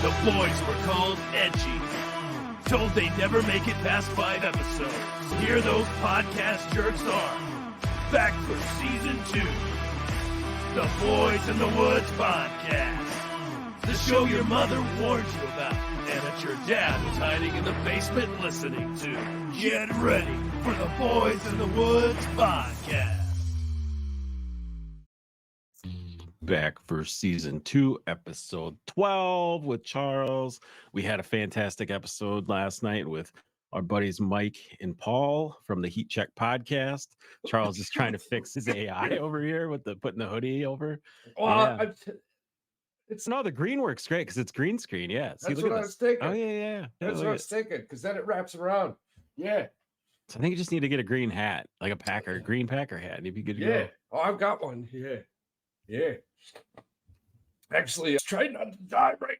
The boys were called edgy. Told they'd never make it past 5 episodes. Here those podcast jerks are. Back for season 2. The Boys in the Woods podcast. The show your mother warned you about, and that your dad was hiding in the basement listening to. Get ready for the Boys in the Woods podcast. Back for season 2, episode 12 with Charles. We had a fantastic episode last night with our buddies Mike and Paul from the Heat Check podcast. Charles is trying to fix his AI over here with the putting the hoodie over. Well, yeah. The green works great because it's green screen. Yeah, see, that's what I was thinking. Oh yeah. That's what I was thinking because then it wraps around. Yeah. So I think you just need to get a green hat, like a green Packer hat, and you'd be good to go. Oh, I've got one. Yeah. Actually, I'm trying not to die right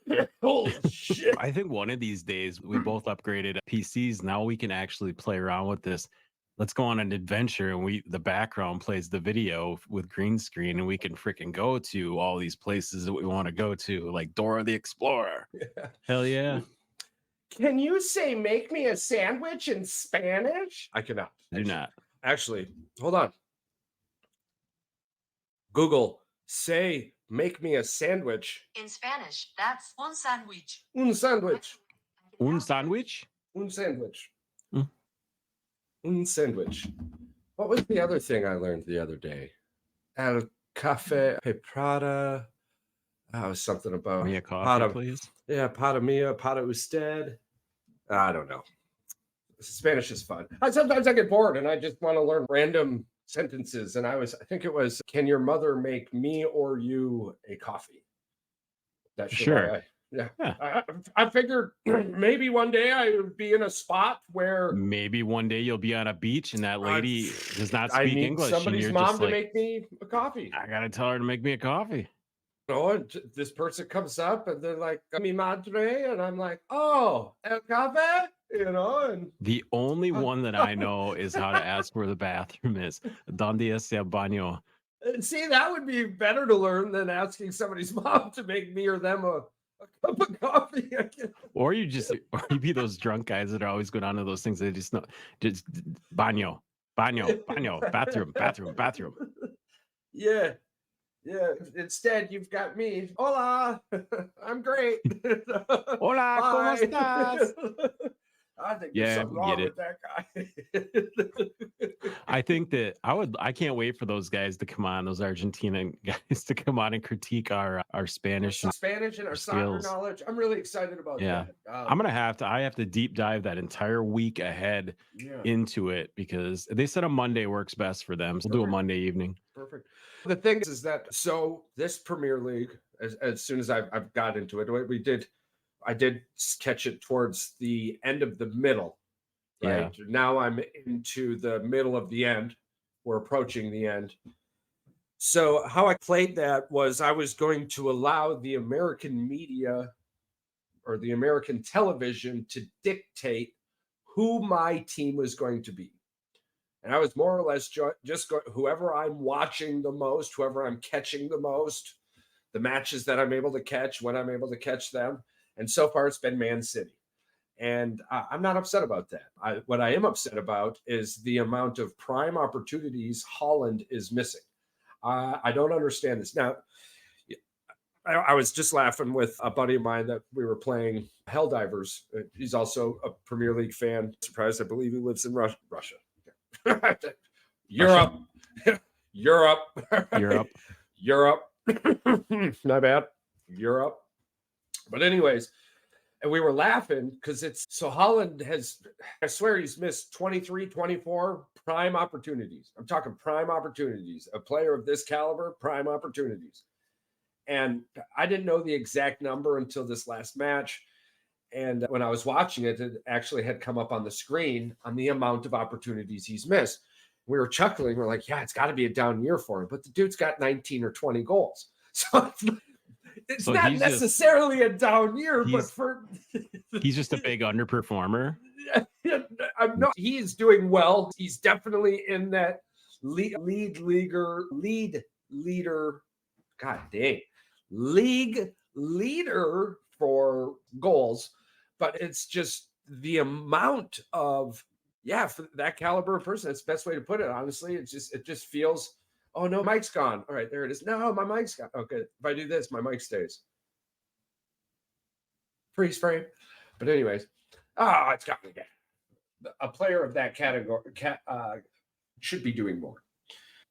now. Holy shit. I think one of these days we both upgraded PCs. Now we can actually play around with this. Let's go on an adventure and the background plays the video with green screen and we can freaking go to all these places that we want to go to, like Dora the Explorer. Yeah. Hell yeah. Can you say make me a sandwich in Spanish? I cannot. Do not. Actually, hold on. Google, say make me a sandwich. In Spanish, that's un sandwich. Un sandwich. Un sandwich? Un sandwich. Un sandwich. What was the other thing I learned the other day? El café preparada. That was something about me a coffee, please. Yeah, para mia, para usted. I don't know. Spanish is fun. Sometimes I get bored and I just want to learn random sentences. And I think it was, can your mother make me or you a coffee? That's sure. I figured maybe one day I would be in a spot where maybe one day you'll be on a beach and that lady does not speak English. Somebody's mom to make me a coffee. I gotta tell her to make me a coffee. And this person comes up and they're like, mi madre, and I'm like, oh, el café, and the only one that I know is how to ask where the bathroom is. Donde es el baño? See, that would be better to learn than asking somebody's mom to make me or them a cup of coffee. Or you be those drunk guys that are always going on to those things. They just know, just baño, bathroom. Yeah. Instead, you've got me. Hola, I'm great. Hola, ¿cómo estás? I think there's something wrong with that guy. I think that I can't wait for those guys to come on, those Argentinian guys to come on and critique our Spanish and our soccer knowledge. I'm really excited about that. I have to deep dive that entire week ahead into it because they said a Monday works best for them. So we'll do a Monday evening. Perfect. The thing is that this Premier League, as soon as I've got into it, I did catch it towards the end of the middle. Right? Yeah. Now I'm into the middle of the end. We're approaching the end. So how I played that was I was going to allow the American media or the American television to dictate who my team was going to be. And I was more or less just whoever I'm watching the most, whoever I'm catching the most, the matches that I'm able to catch, when I'm able to catch them. And so far, it's been Man City. And I'm not upset about that. What I am upset about is the amount of prime opportunities Holland is missing. I don't understand this. Now, I was just laughing with a buddy of mine that we were playing Helldivers. He's also a Premier League fan. Surprised, I believe he lives in Russia. Europe. Not bad. Europe. But anyways, and we were laughing because Holland I swear he's missed 23, 24 prime opportunities. I'm talking prime opportunities. A player of this caliber, prime opportunities. And I didn't know the exact number until this last match. And when I was watching it, it actually had come up on the screen on the amount of opportunities he's missed. We were chuckling. We're like, yeah, it's got to be a down year for him. But the dude's got 19 or 20 goals. So it's not necessarily a down year, but he's just a big underperformer. He's doing well. He's definitely in that league leader for goals, but it's just the amount of, for that caliber of person, that's the best way to put it. Honestly, it just feels, oh no, mic's gone. All right, there it is. No, my mic's gone. Okay, if I do this, my mic stays. Freeze frame. But anyways, it's got me again. A player of that category should be doing more.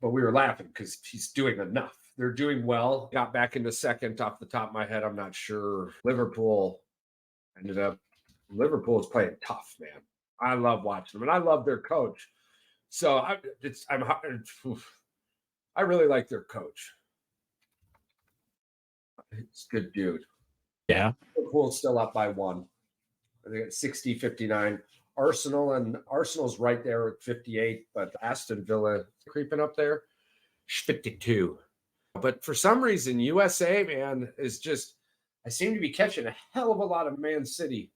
But we were laughing because he's doing enough. They're doing well. Got back into second off the top of my head. I'm not sure. Liverpool is playing tough, man. I love watching them, and I love their coach. So I really like their coach. It's a good dude. Yeah. Liverpool's still up by 1. I think it's 60-59. Arsenal's right there at 58, but Aston Villa creeping up there, 52. But for some reason, USA, man, is just, I seem to be catching a hell of a lot of Man City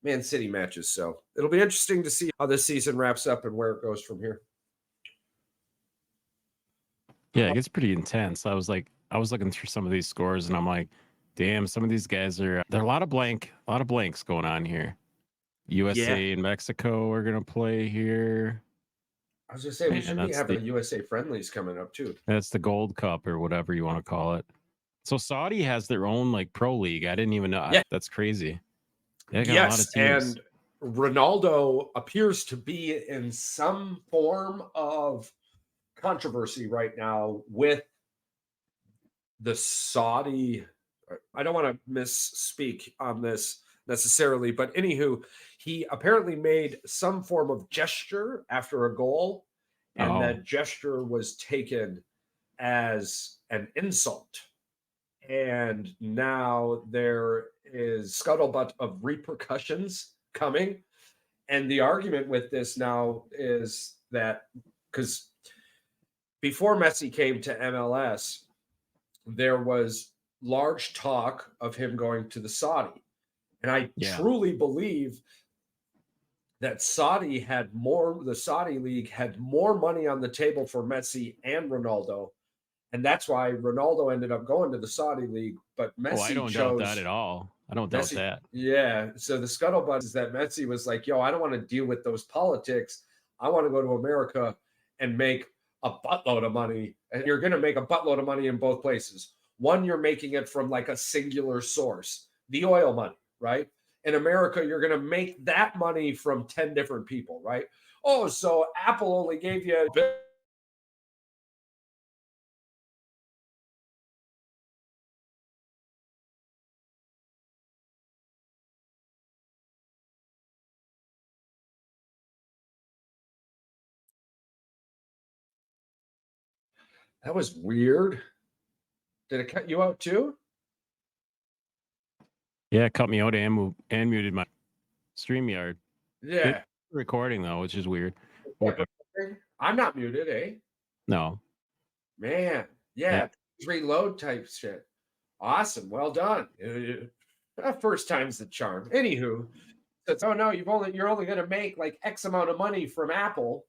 matches. So it'll be interesting to see how this season wraps up and where it goes from here. Yeah, it gets pretty intense. I was looking through some of these scores and I'm like, damn, some of these guys there are a lot of blanks going on here. USA and Mexico are gonna play here. I was gonna say, we should be having the USA friendlies coming up too. That's the Gold Cup or whatever you want to call it. So Saudi has their own like pro league. I didn't even know. Yeah. That's crazy. They got Yes, a lot of teams. and Ronaldo appears to be in some form of controversy right now with the Saudi. I don't want to misspeak on this necessarily, but anywho, he apparently made some form of gesture after a goal, and that gesture was taken as an insult. And now there is scuttlebutt of repercussions coming. And the argument with this now is that because before Messi came to MLS, there was large talk of him going to the Saudi. And I truly believe that the Saudi league had more money on the table for Messi and Ronaldo. And that's why Ronaldo ended up going to the Saudi league. But Messi I don't doubt that at all. I don't doubt that. Yeah. So the scuttlebutt is that Messi was like, yo, I don't want to deal with those politics. I want to go to America and make a buttload of money. And you're going to make a buttload of money in both places. One, you're making it from like a singular source, the oil money, right? In America, you're going to make that money from 10 different people, right? Oh, so Apple only gave you a bit. That was weird. Did it cut you out too? Yeah, it cut me out and muted my StreamYard. Yeah. Recording though, which is weird. I'm not muted, eh? No. Man. Yeah. Reload type shit. Awesome. Well done. First time's the charm. Anywho, it's, oh no, you're only going to make like X amount of money from Apple,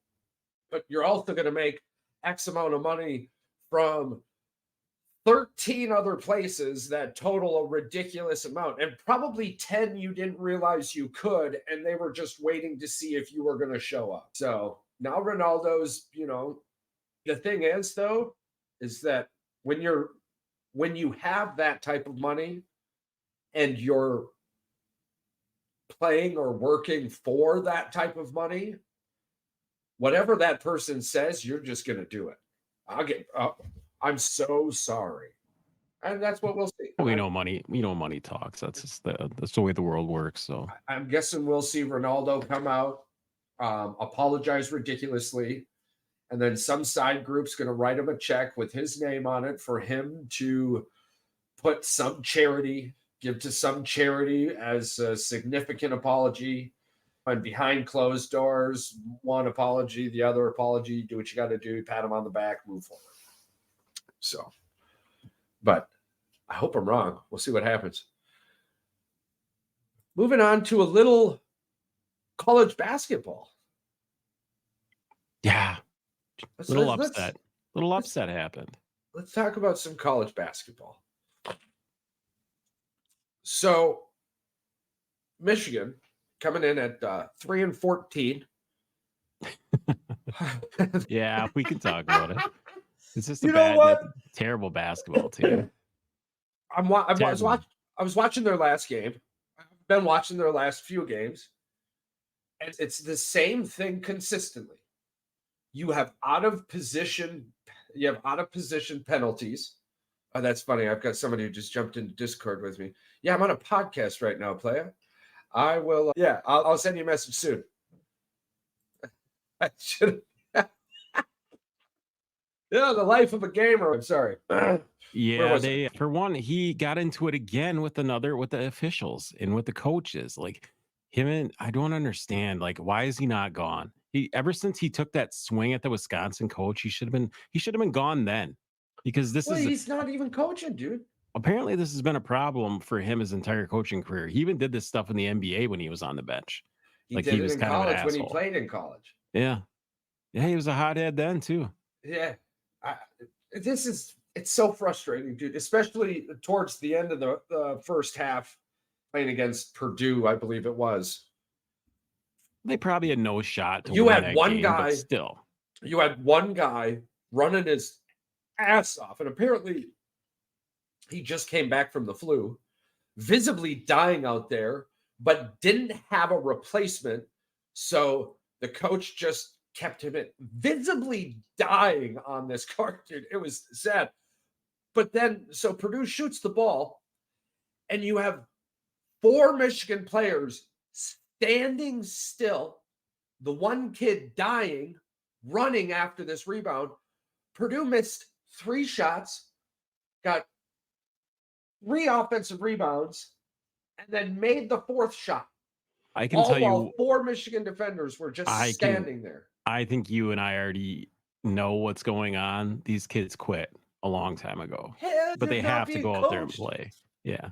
but you're also going to make X amount of money from 13 other places that total a ridiculous amount, and probably 10 you didn't realize you could, and they were just waiting to see if you were going to show up. So now Ronaldo's, the thing is though, is that when you have that type of money and you're playing or working for that type of money, whatever that person says, you're just going to do it. I'm so sorry. And that's what we'll see. We know money talks. That's just that's the way the world works. So I'm guessing we'll see Ronaldo come out, apologize ridiculously, and then some side group's going to write him a check with his name on it for him to put some charity, give to some charity as a significant apology. And behind closed doors, one apology, the other apology, do what you got to do, pat him on the back, move forward. So, but I hope I'm wrong. We'll see what happens. Moving on to a little college basketball. Yeah. Little upset happened. Let's talk about some college basketball. So Michigan coming in at 3-14. Yeah, we can talk about it. It's just a You know what? terrible basketball team. I was watching their last game. I've been watching their last few games, and it's the same thing consistently. You have out of position penalties. Oh, that's funny. I've got somebody who just jumped into Discord with me. Yeah, I'm on a podcast right now, player. I will. I'll send you a message soon. I should. Yeah, the life of a gamer. I'm sorry. Yeah, for one, he got into it again with the officials and with the coaches. Like I don't understand. Like, why is he not gone? Ever since he took that swing at the Wisconsin coach, he should have been gone then. Because he's not even coaching, dude. Apparently this has been a problem for him his entire coaching career. He even did this stuff in the NBA when he was on the bench. He was in college when he played in college. Yeah. Yeah, he was a hothead then too. Yeah. It's so frustrating, dude, especially towards the end of the first half playing against Purdue, I believe it was. They probably had no shot to you win had that one game, guy but still. You had one guy running his ass off, and apparently he just came back from the flu, visibly dying out there, but didn't have a replacement. So the coach just kept him in, visibly dying on this court, dude. It was sad. But then, so Purdue shoots the ball, and you have 4 Michigan players standing still, the one kid dying, running after this rebound. Purdue missed 3 shots, got 3 offensive rebounds, and then made the 4th shot. I can tell you 4 Michigan defenders were just standing there. I think you and I already know what's going on. These kids quit a long time ago, but they have to go out there and play. Yeah.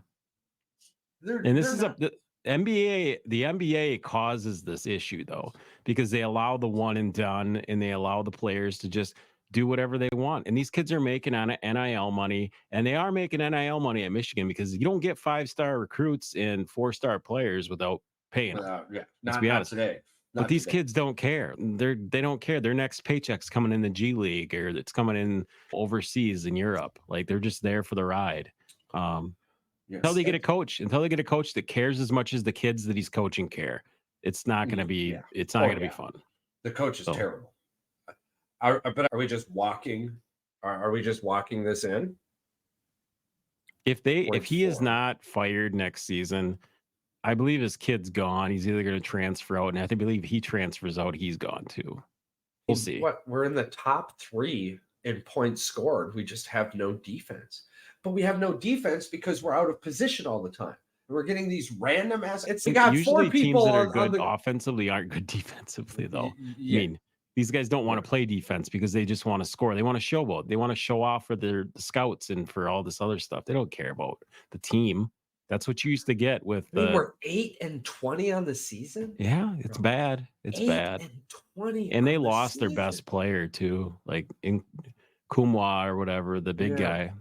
The NBA. The NBA causes this issue though, because they allow the one and done, and they allow the players to just do whatever they want. And these kids are making on NIL money, and they are making NIL money at Michigan because you don't get 5-star recruits and 4-star players without paying them. Let's be honest. Today. But these kids don't care. They don't care. Their next paycheck's coming in the G League, or it's coming in overseas in Europe. Like, they're just there for the ride. Until they get a coach that cares as much as the kids that he's coaching care. It's not going to be. Yeah. It's not going to be fun. The coach is terrible. But are we just walking? Are we just walking this in? If he is not fired next season, I believe his kid's gone. He's either going to transfer out, and I believe he transfers out, he's gone too. We'll see. We're in the top 3 in points scored. We just have no defense. But we have no defense because we're out of position all the time. We're getting these random assets. We got usually 4 people teams that are good offensively aren't good defensively, though. Yeah. I mean, these guys don't want to play defense because they just want to score. They want to showboat. They want to show off for the scouts and for all this other stuff. They don't care about the team. That's what you used to get with we're 8-20 on the season. Yeah, it's bad. It's 8-20, and they lost their best player too, like in Kumwa or whatever, the big guy.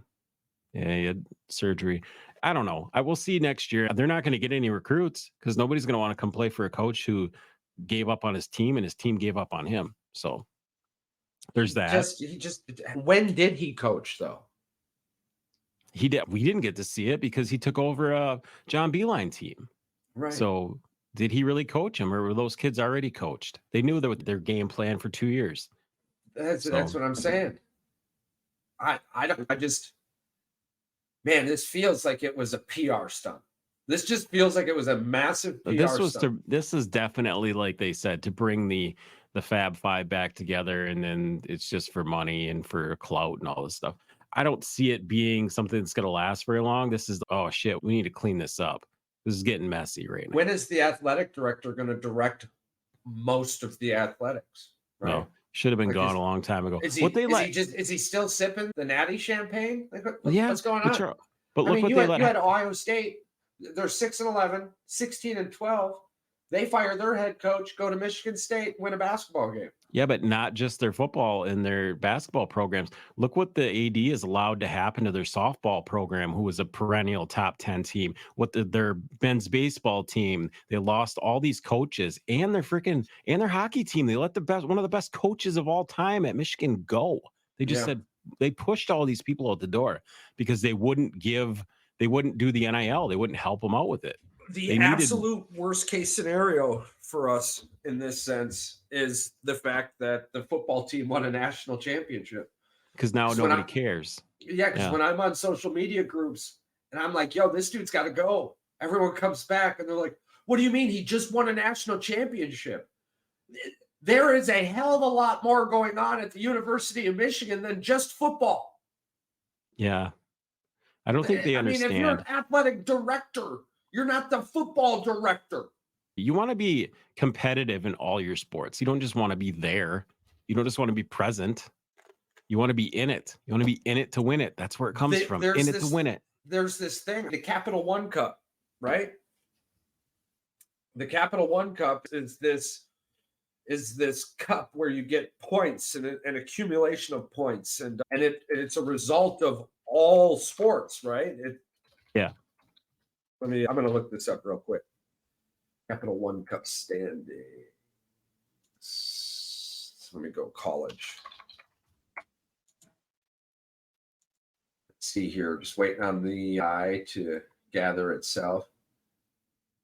Yeah, he had surgery. I don't know. I will see next year. They're not going to get any recruits because nobody's going to want to come play for a coach who gave up on his team and his team gave up on him. So there's that. When did he coach though? We didn't get to see it because he took over a John Beeline team. Right. So did he really coach him, or were those kids already coached? They knew their game plan for 2 years. That's what I'm saying. Man, this feels like it was a PR stunt. This just feels like it was a massive PR stunt. This is definitely, like they said, to bring the Fab Five back together, and then it's just for money and for clout and all this stuff. I don't see it being something that's going to last very long. This is, oh shit, we need to clean this up. This is getting messy right now. When is the athletic director going to direct most of the athletics? Right? No, should have been gone a long time ago. Is he still sipping the natty champagne? What's going on? But look, you had Ohio State. They're 6-11, 16-12. They fire their head coach, go to Michigan State, win a basketball game. Yeah, but not just their football and their basketball programs. Look what the AD is allowed to happen to their softball program, who was a perennial top 10 team. Their men's baseball team, they lost all these coaches and their hockey team. They let one of the best coaches of all time at Michigan go. They just said they pushed all these people out the door because they wouldn't do the NIL. They wouldn't help them out with it. The absolute worst case scenario for us in this sense is the fact that the football team won a national championship. Because now nobody cares. Yeah, because when I'm on social media groups and I'm like, yo, this dude's got to go. Everyone comes back and they're like, what do you mean? He just won a national championship. There is a hell of a lot more going on at the University of Michigan than just football. Yeah. I don't think they understand. I mean, if you're an athletic director, you're not the football director. You want to be competitive in all your sports. You don't just want to be there. You don't just want to be present. You want to be in it. You want to be in it to win it. That's where it comes from. In it to win it. There's this thing, the Capital One Cup, right? The Capital One Cup is this cup where you get points and an accumulation of points, and it's a result of all sports, right? Yeah. I'm going to look this up real quick. Capital One Cup standings. Let me go college. Let's see here. Just waiting on the eye to gather itself.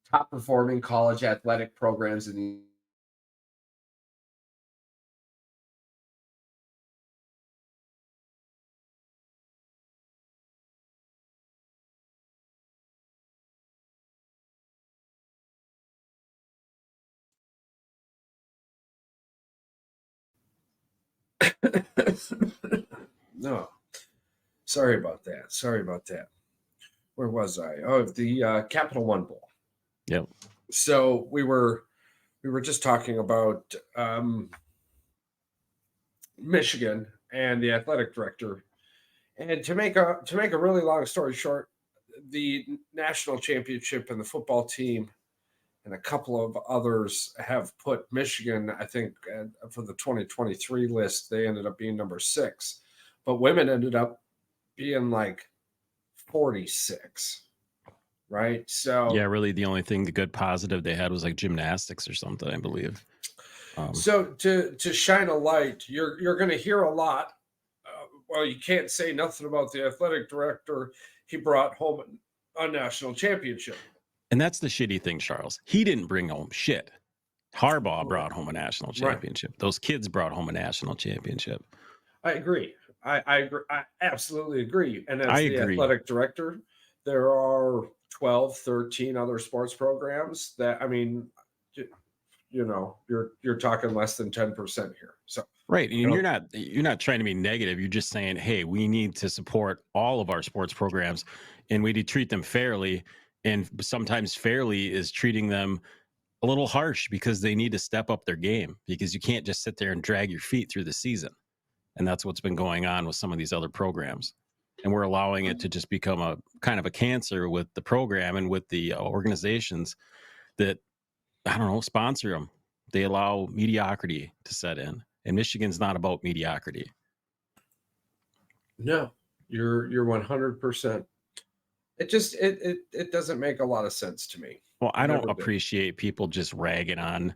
Top performing college athletic programs in the No, sorry about that. Where was I? Oh, the Capital One Bowl. Yep. So we were just talking about Michigan and the athletic director, and to make a really long story short, the national championship and the football team and a couple of others have put Michigan, I think, for the 2023 list, they ended up being number 6. But women ended up being like 46, right? So yeah, really the only thing, the good positive they had was like gymnastics or something, I believe. So to shine a light, you're going to hear a lot. Well, you can't say nothing about the athletic director. He brought home a national championship. And that's the shitty thing, Charles. He didn't bring home shit. Harbaugh brought home a national championship. Right. Those kids brought home a national championship. I agree. I agree. I absolutely agree. And as the athletic director, there are 12, 13 other sports programs that, I mean, you know, you're talking less than 10% here. So right. And you're not trying to be negative. You're just saying, hey, we need to support all of our sports programs and we need to treat them fairly. And sometimes fairly is treating them a little harsh because they need to step up their game, because you can't just sit there and drag your feet through the season. And that's what's been going on with some of these other programs. And we're allowing it to just become a kind of a cancer with the program and with the organizations that, I don't know, sponsor them. They allow mediocrity to set in. And Michigan's not about mediocrity. No, you're 100%. It just, it doesn't make a lot of sense to me. Well, I don't appreciate people just ragging on,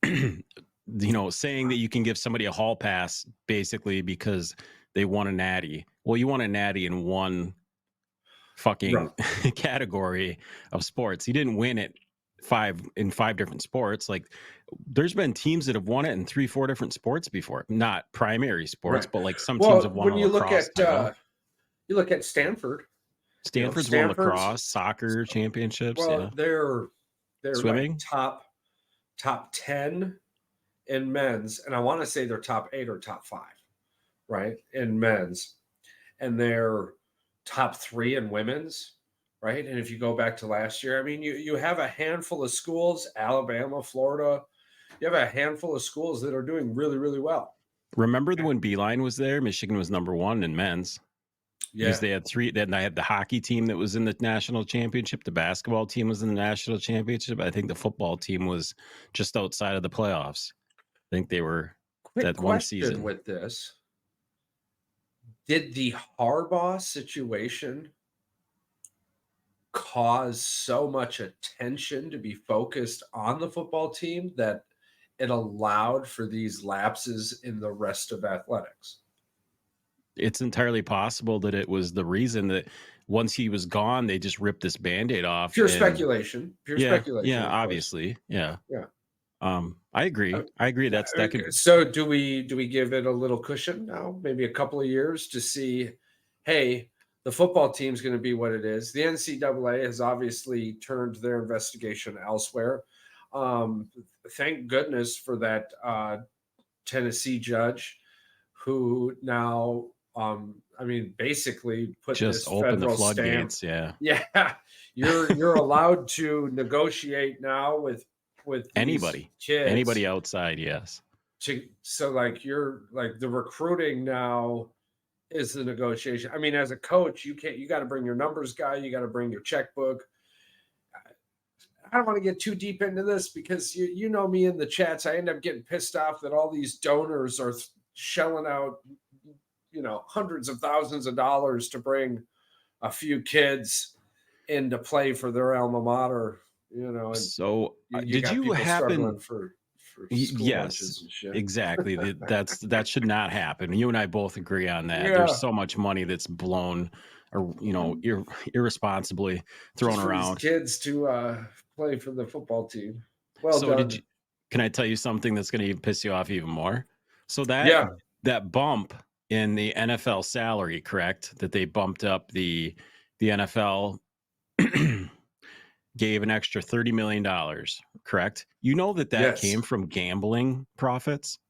you know, saying that you can give somebody a hall pass basically because they won a natty. Well, you won a natty in one fucking category of sports. You didn't win it in five different sports. Like, there's been teams that have won it in 3-4 different sports before, not primary sports, but like some teams have won. When you look at Stanford. Stanford's won lacrosse, soccer championships. Well, yeah. they're swimming, like top 10 in men's, and I want to say they're top 8 or top 5, right, in men's, and they're top 3 in women's, right. And if you go back to last year, I mean, you have a handful of schools, Alabama, Florida, you have a handful of schools that are doing really, really well. Remember when Beeline was there? Michigan was number 1 in men's. Because they had three. Then I had the hockey team that was in the national championship. The basketball team was in the national championship. I think the football team was just outside of the playoffs. I think they were Quick that one question season. with this. Did the Harbaugh situation cause so much attention to be focused on the football team that it allowed for these lapses in the rest of athletics? It's entirely possible that it was the reason that once he was gone, they just ripped this Band-Aid off. Pure speculation. Yeah, obviously. Yeah. Yeah. I agree. That could. So do we give it a little cushion now? Maybe a couple of years to see, hey, the football team's going to be what it is. The NCAA has obviously turned their investigation elsewhere. Thank goodness for that Tennessee judge who now, basically put Just this open the federal floodgates. stamp. Yeah. You're allowed to negotiate now with Anybody, kids. anybody outside. Yes. So you're the recruiting now is the negotiation. I mean, as a coach, you got to bring your numbers guy. You got to bring your checkbook. I don't want to get too deep into this because you know me in the chats. I end up getting pissed off that all these donors are shelling out, hundreds of thousands of dollars to bring a few kids in to play for their alma mater. And so did you happen for school lunches and shit? Exactly. That should not happen. You and I both agree on that. Yeah. There's so much money that's blown or irresponsibly thrown Just for around. These kids to play for the football team. Well done. Can I tell you something that's going to piss you off even more? So that bump in the NFL salary, correct? That they bumped up the NFL gave an extra $30 million, correct? You know that Yes. came from gambling profits.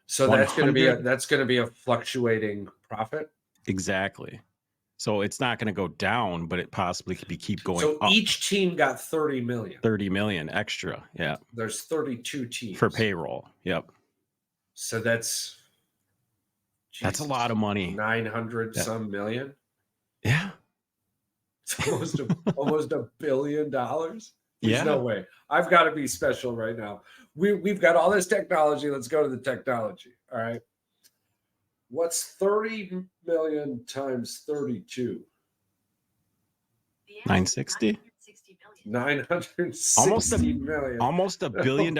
So that's going to be a fluctuating profit. Exactly. So it's not going to go down, but it possibly could keep going so up. Each team got 30 million. 30 million extra. Yeah. There's 32 teams for payroll. Yep. So that's a lot of money. 900 some million. Yeah. It's almost $1 billion. There's no way. I've got to be special right now. We've got all this technology. Let's go to the technology. All right. What's 30 million times 32? 960? 960 million. Almost $1 billion.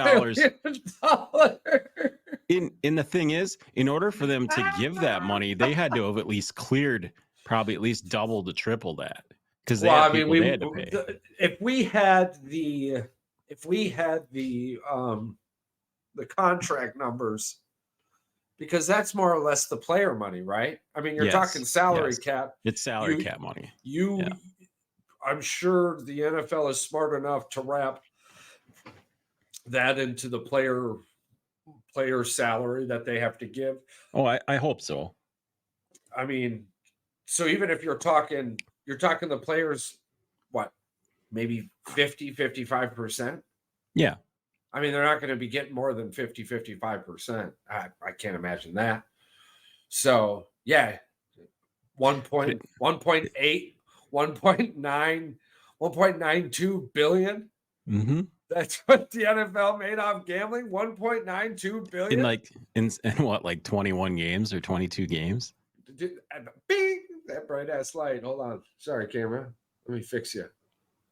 In the thing is, in order for them to give that money, they had to have at least cleared probably at least double to triple that. Because they had to pay. If we had the contract numbers, because that's more or less the player money, right? I mean, you're talking salary cap. It's salary cap money. I'm sure the NFL is smart enough to wrap that into the player salary that they have to give. Oh, I hope so. I mean, so even if you're talking the players, what, maybe 50-55%? Yeah. I mean, they're not going to be getting more than 50-55%. I can't imagine that. So, yeah, 1.8, 1.9, 1.92 billion. Mm-hmm. That's what the NFL made off gambling. 1.92 billion. In what, like 21 games or 22 games? Bing! That bright ass light. Hold on. Sorry, camera. Let me fix you.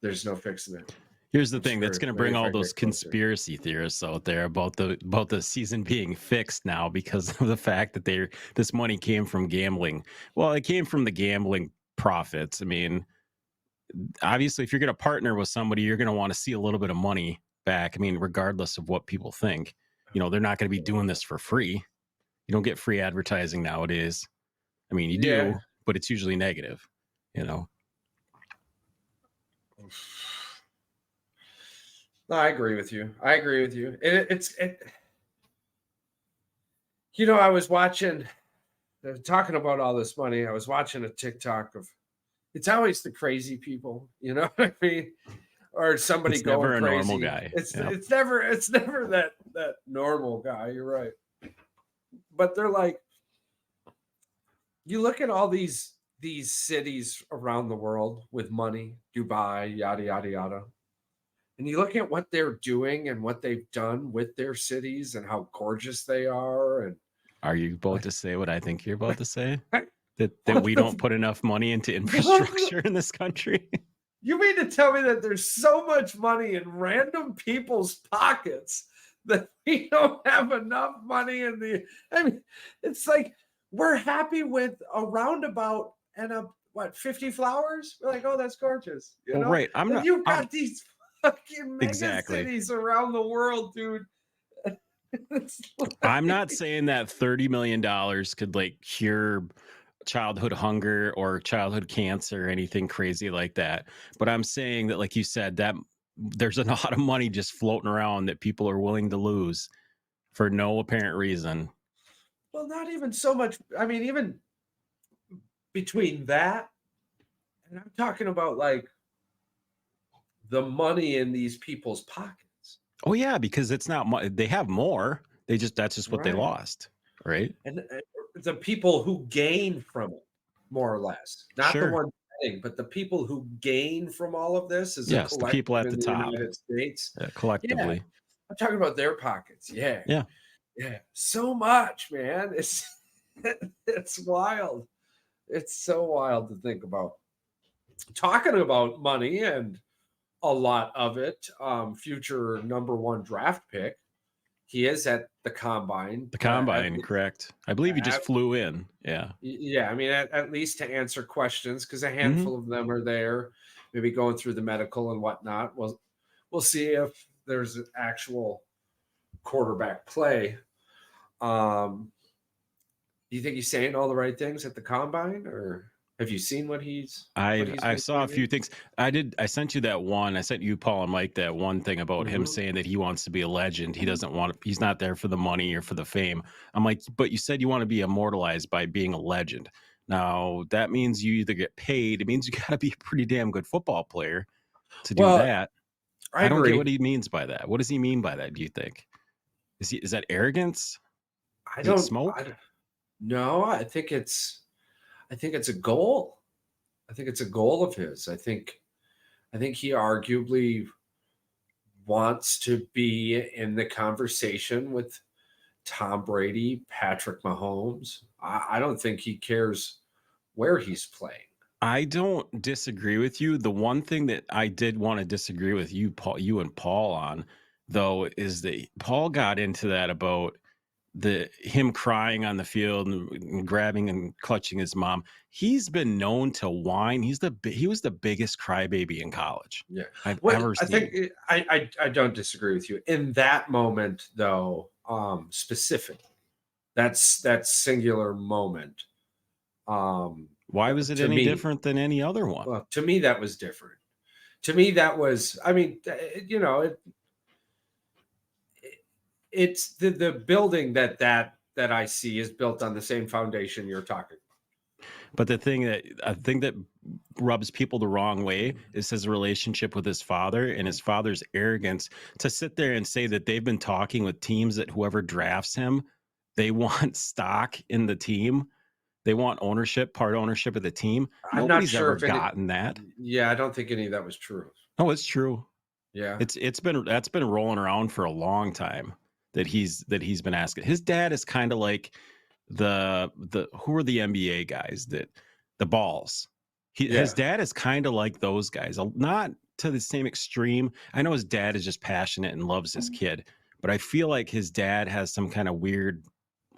There's no fixing it. Here's the thing that's going to bring all those conspiracy theorists out there about the season being fixed now because of the fact that this money came from gambling. Well, it came from the gambling profits. I mean, obviously, if you're going to partner with somebody, you're going to want to see a little bit of money back. I mean, regardless of what people think, they're not going to be doing this for free. You don't get free advertising nowadays. I mean, you do, but it's usually negative, No, I agree with you. I was watching, talking about all this money. I was watching a TikTok of, it's always the crazy people, you know what I mean? Or somebody it's going never a crazy. Normal guy. It's never that normal guy. You're right. But they're like, you look at all these cities around the world with money, Dubai, yada yada yada, and you look at what they're doing and what they've done with their cities and how gorgeous they are, and Are you about like to say what I think you're about to say? what That we the don't put enough money into what the- infrastructure in this country? you mean to tell me that there's so much money in random people's pockets that we don't have enough money in the? I mean, it's like we're happy with a roundabout and a 50 flowers. We're like, oh, that's gorgeous, you Well, know. right. I'm And not. you've got these fucking mega Exactly. cities around the world, dude. It's I'm not like- saying that $30 million could like cure childhood hunger or childhood cancer or anything crazy like that. But I'm saying that, like you said, that there's a lot of money just floating around that people are willing to lose for no apparent reason. Well, not even so much. I mean, even between that, and I'm talking about like the money in these people's pockets. Oh yeah, because it's not they have more. That's just what they Right. lost, right? And the people who gain from it, more or less, not Sure. the one getting, but the people who gain from all of this is Yes, the people at in the top. United States. Collectively. I'm talking about their pockets. Yeah. Yeah. Yeah. So much, man. It's it's wild. It's so wild to think about. Talking about money and a lot of it, future #1 draft pick. He is at the combine. The combine, correct. I believe he just at- flew in. Yeah. Yeah, I mean, at least to answer questions, because a Mm-hmm. handful of them are there, maybe going through the medical and whatnot. We'll see if there's an actual quarterback play. Do you think he's saying all the right things at the combine, or have you seen what he's? I saw a few things. I sent you that one. I sent you, Paul and Mike, that one thing about him saying that he wants to be a legend. He doesn't want. He's not there for the money or for the fame. I'm like, but you said you want to be immortalized by being a legend. Now that means you either get paid. It means you got to be a pretty damn good football player to do that. I don't agree. get what he means by that. What does he mean by that? Do you think? Is that arrogance? I Is it don't smoke? No, I think it's a goal. I think it's a goal of his. I think he arguably wants to be in the conversation with Tom Brady, Patrick Mahomes. I don't think he cares where he's playing. I don't disagree with you. The one thing that I did want to disagree with you, Paul, you and Paul on, though, is that Paul got into that about him crying on the field and grabbing and clutching his mom. He's been known to whine. He was the biggest crybaby in college. Yeah, I've ever seen. I think I don't disagree with you in that moment, though. Specifically, that's that singular moment. Why was it any different than any other one? Well, to me, that was different. To me, that was. I mean, you know, it's the building that I see is built on the same foundation you're talking. But the thing that I think that rubs people the wrong way is his relationship with his father and his father's arrogance to sit there and say that they've been talking with teams that whoever drafts him, they want stock in the team. They want part ownership of the team. I'm Nobody's not sure ever gotten that. Yeah, I don't think any of that was true. No, it's true. Yeah, that's been rolling around for a long time. That he's been asking. His dad is kind of like the who are the NBA guys that the balls. His dad is kind of like those guys, not to the same extreme. I know his dad is just passionate and loves his kid, but I feel like his dad has some kind of weird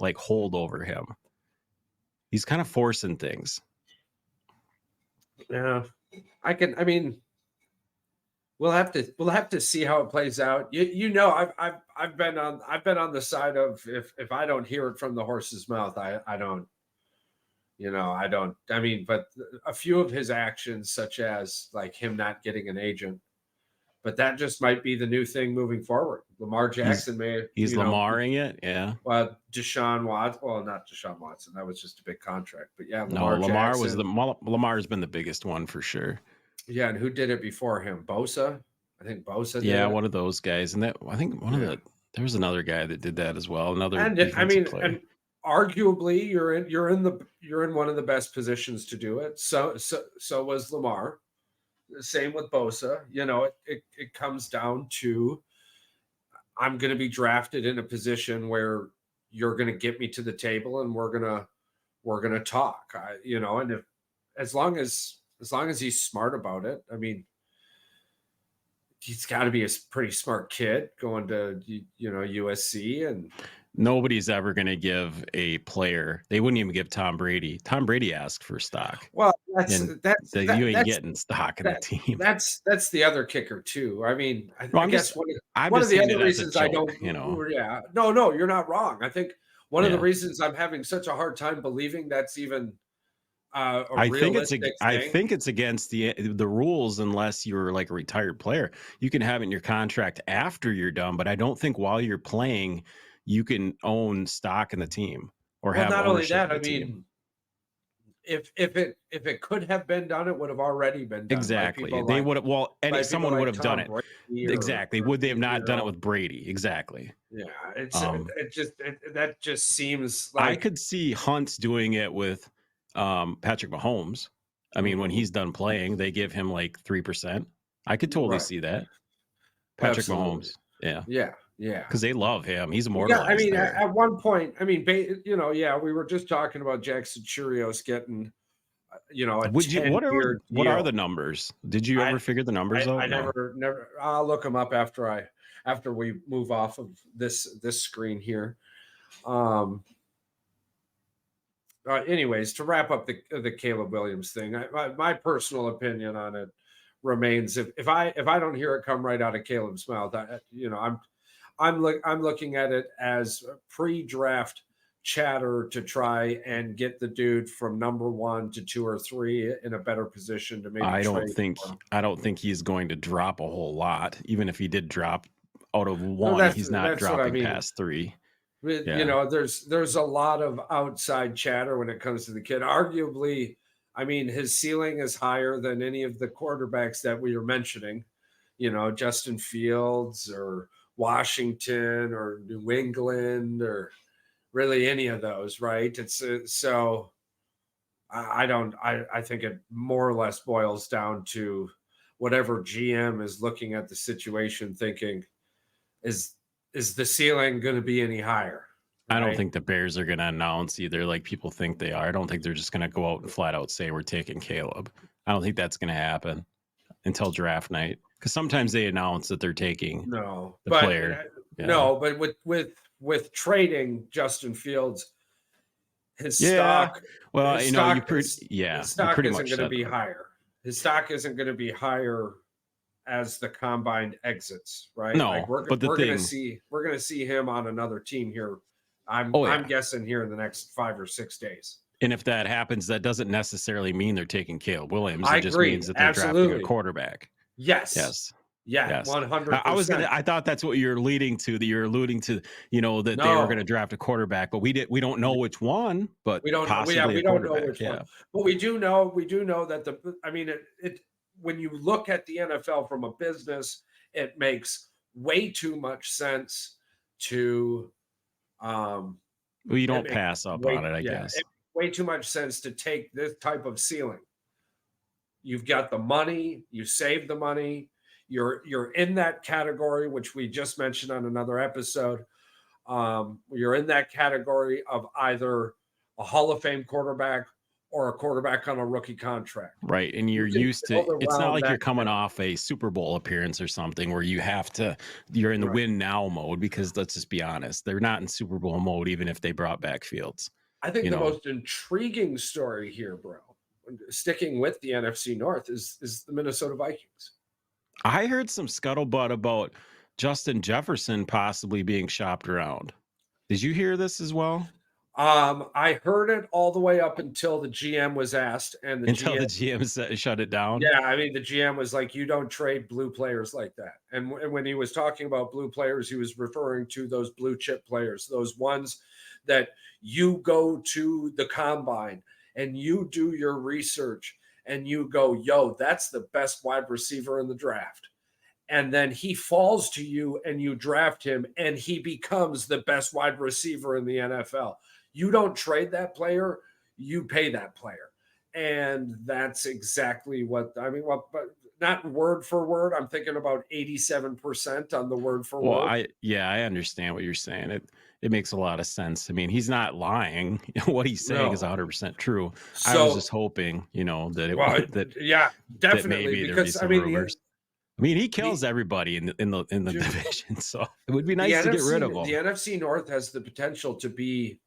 like hold over him. He's kind of forcing things. Yeah, I mean, we'll have to see how it plays out. You know, I've been on the side of if I don't hear it from the horse's mouth, I don't. You know, I don't. I mean, but a few of his actions, such as like him not getting an agent, but that just might be the new thing moving forward. Lamar Jackson He's Lamaring it, yeah. Well, Deshaun Watson. Well, not Deshaun Watson. That was just a big contract. But yeah, Lamar's been the biggest one for sure. Yeah, and who did it before him? Bosa. I think Bosa. Yeah, one of those guys, and there was another guy that did that as well. Another and I mean, player. and arguably you're in one of the best positions to do it. So was Lamar. Same with Bosa. It comes down to, I'm going to be drafted in a position where you're going to get me to the table, and we're going to talk. And if as long as he's smart about it, I mean, he's got to be a pretty smart kid going to USC. And nobody's ever going to give a player. They wouldn't even give Tom Brady. Tom Brady asked for stock. Well, you ain't getting stock in the team. That's the other kicker too. I mean, I guess one of the other reasons I don't, Yeah, no, you're not wrong. I think one of the reasons I'm having such a hard time believing that's even I think it's against the rules unless you're like a retired player. You can have it in your contract after you're done, but I don't think while you're playing you can own stock in the team or have not only that. I mean, if it could have been done, it would have already been done. Exactly. They would have. Well, someone would have done it. Exactly. Would they have not done it with Brady? Exactly. Yeah. That just seems like I could see Hunt's doing it with Patrick Mahomes. I mean, when he's done playing, they give him like 3%. I could totally see that. Patrick Mahomes. Yeah. Because they love him. He's immortalized. Yeah, I mean, at one point, I mean, we were just talking about Jackson Chirios getting, what are the numbers? Did you ever figure the numbers out? I never. I'll look them up after we move off of this screen here. Anyways, to wrap up the Caleb Williams thing, my personal opinion on it remains: if I don't hear it come right out of Caleb's mouth, I'm looking at it as pre-draft chatter to try and get the dude from number 1 to 2 or 3 in a better position to maybe. I don't think he's going to drop a whole lot. Even if he did drop out of 1, he's not dropping past 3. Yeah. There's a lot of outside chatter when it comes to the kid. Arguably, I mean, his ceiling is higher than any of the quarterbacks that we were mentioning. Justin Fields or Washington or New England or really any of those, right? It's so I think it more or less boils down to whatever GM is looking at the situation thinking, is the ceiling going to be any higher? Right? I don't think the Bears are going to announce either like people think they are. I don't think they're just going to go out and flat out say we're taking Caleb. I don't think that's going to happen until draft night. Because sometimes they announce that they're taking the player. No, but with trading Justin Fields, his stock. Well, his stock isn't going to be higher. His stock isn't going to be higher as the combine exits, right? No, we're going to see him on another team here. I'm guessing here in the next 5 or 6 days. And if that happens, that doesn't necessarily mean they're taking Caleb Williams. It just means that they're drafting a quarterback. Yes. Yeah, 100%. I thought that's what you're leading to. That you're alluding to, they were going to draft a quarterback, but we don't know which one. But we don't know which one. But we do know that when you look at the NFL from a business, it makes way too much sense to. You don't pass up on it, I guess. Way too much sense to take this type of ceiling. You've got the money, you save the money, you're in that category, which we just mentioned on another episode. You're in that category of either a Hall of Fame quarterback or a quarterback on a rookie contract. Right. And you're used to, it's not like you're coming off a Super Bowl appearance or something where you're in the win now mode, because let's just be honest, they're not in Super Bowl mode, even if they brought back Fields. I think the most intriguing story here, bro, sticking with the NFC North, is the Minnesota Vikings. I heard some scuttlebutt about Justin Jefferson possibly being shopped around. Did you hear this as well? I heard it all the way up until the GM was asked, and the GM shut it down. Yeah, I mean, the GM was like, "You don't trade blue players like that." And when he was talking about blue players, he was referring to those blue chip players, those ones that you go to the combine and you do your research and you go, "Yo, that's the best wide receiver in the draft." And then he falls to you and you draft him and he becomes the best wide receiver in the NFL. You don't trade that player, you pay that player. And that's exactly what I mean. Well, but not word for word. I'm thinking about 87% on the word for Well, word. I understand what you're saying. It makes a lot of sense. I mean, he's not lying. What he's saying is No. 100% true. I was So, just hoping, that it well, that definitely, maybe there'd be because I some mean, rumors. I mean, he kills the everybody in the dude, division, so it would be the nice to get rid NFC, of him. the NFC North has the potential to be,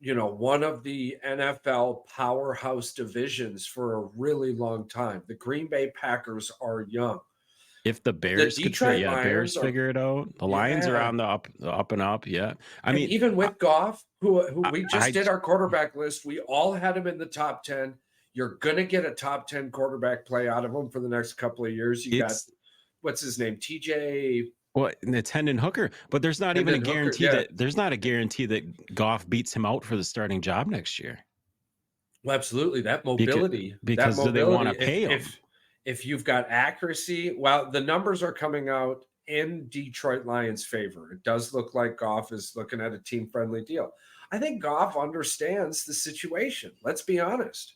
one of the NFL powerhouse divisions for a really long time. The Green Bay Packers are young. If the The Bears could Detroit the Bears Lions are, figure it out. The Lions are yeah. on the up and up. Yeah, I And mean, even with Goff, who we just I did our quarterback list, we all had him in the top 10. You're going to get a top 10 quarterback play out of him for the next couple of years. You got, it's what's his name? TJ well, it's Hendon Hooker, but there's not even a Hendon Hooker. guarantee Yeah. that Goff beats him out for the starting job next year. Well, absolutely. That Because, mobility. because do they want to pay him? If you've got accuracy, well, the numbers are coming out in Detroit Lions' favor. It does look like Goff is looking at a team-friendly deal. I think Goff understands the situation. Let's be honest.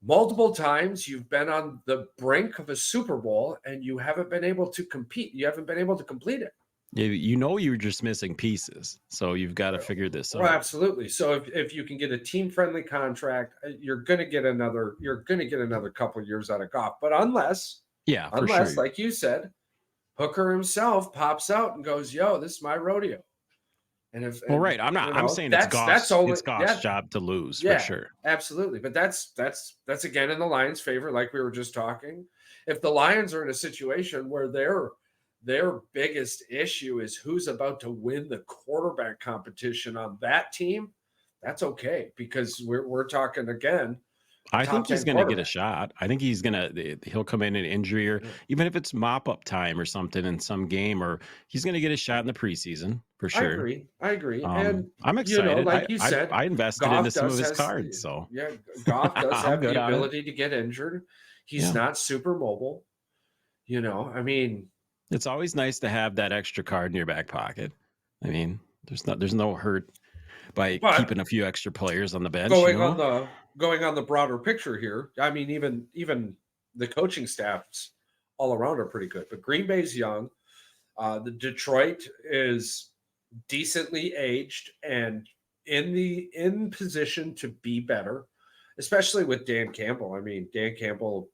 Multiple times you've been on the brink of a Super Bowl and you haven't been able to compete. You haven't been able to complete it. You're just missing pieces, so you've got to figure this Well, out. absolutely. So if you can get a team-friendly contract, you're going to get another couple years out of Goff. But unless, For sure. like you said, Hooker himself pops out and goes, "Yo, this is my rodeo." Right. I'm saying it's Goff's job to lose for sure. Absolutely. But that's again in the Lions' favor, like we were just talking. If the Lions are in a situation where their biggest issue is who's about to win the quarterback competition on that team, that's okay, because we're talking again. I think he's going to get a shot. I think he'll come in an injury, or even if it's mop up time or something in some game, or he's going to get a shot in the preseason for sure. I agree. And I'm excited. like you said, I invested Goff into some of his cards. Goff does have the on ability to get injured. He's not super mobile. I mean, it's always nice to have that extra card in your back pocket. I mean, there's no hurt by keeping a few extra players on the bench. Going on the broader picture here, I mean, even the coaching staffs all around are pretty good. But Green Bay's young. The Detroit is decently aged and in position to be better, especially with Dan Campbell. I mean, Dan Campbell